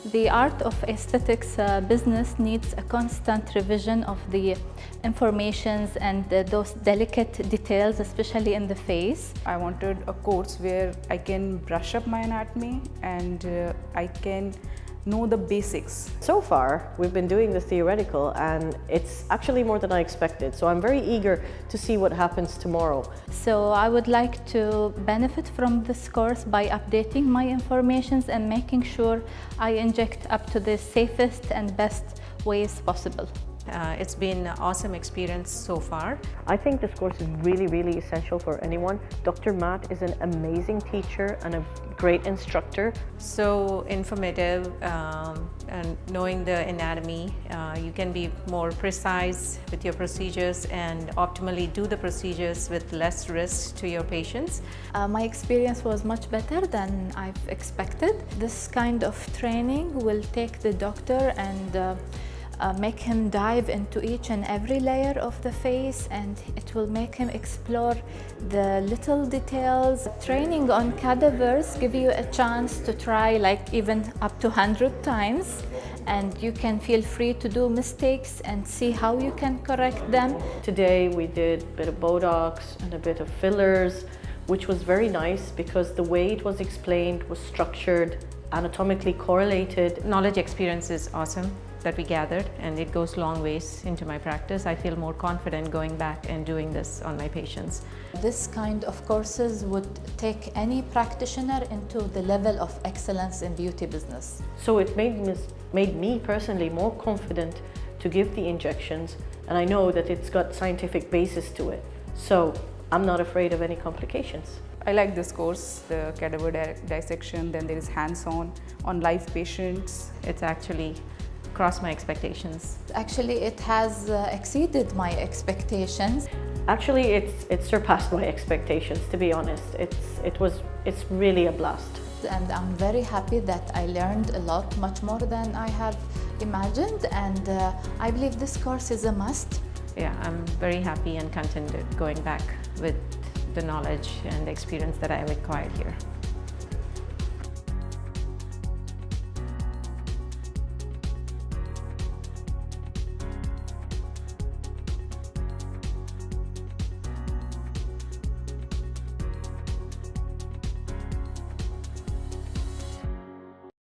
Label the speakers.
Speaker 1: The art of aesthetics business needs a constant revision of the informations and those delicate details, especially in the face.
Speaker 2: I wanted a course where I can brush up my anatomy and I can know the basics.
Speaker 3: So far, we've been doing the theoretical and it's actually more than I expected. So I'm very eager to see what happens tomorrow.
Speaker 1: So I would like to benefit from this course by updating my informations and making sure I inject up to the safest and best ways possible.
Speaker 4: It's been an awesome experience so far.
Speaker 3: I think this course is really essential for anyone. Dr. Matt is an amazing teacher and a great instructor.
Speaker 4: So informative, and knowing the anatomy, you can be more precise with your procedures and optimally do the procedures with less risk to your patients.
Speaker 1: My experience was much better than I've expected. This kind of training will take the doctor and make him dive into each and every layer of the face, and it will make him explore the little details. Training on cadavers give you a chance to try like even up to 100 times, and you can feel free to do mistakes and see how you can correct them.
Speaker 3: Today we did a bit of Botox and a bit of fillers, which was very nice because the way it was explained was structured, anatomically correlated.
Speaker 4: Knowledge experience is awesome that we gathered, and it goes long ways into my practice. I feel more confident going back and doing this on my patients.
Speaker 1: This kind of courses would take any practitioner into the level of excellence in beauty business.
Speaker 3: So it made me personally more confident to give the injections, and I know that it's got scientific basis to it. So I'm not afraid of any complications.
Speaker 2: I like this course, the cadaver dissection, then there is hands-on on live patients.
Speaker 4: It's actually crossed my expectations.
Speaker 1: Actually, it has exceeded my expectations.
Speaker 3: Actually, it surpassed my expectations, to be honest. It's really a blast.
Speaker 1: And I'm very happy that I learned a lot, much more than I have imagined, and I believe this course is a must.
Speaker 4: Yeah, I'm very happy and contented going back with the knowledge and the experience that I have acquired here.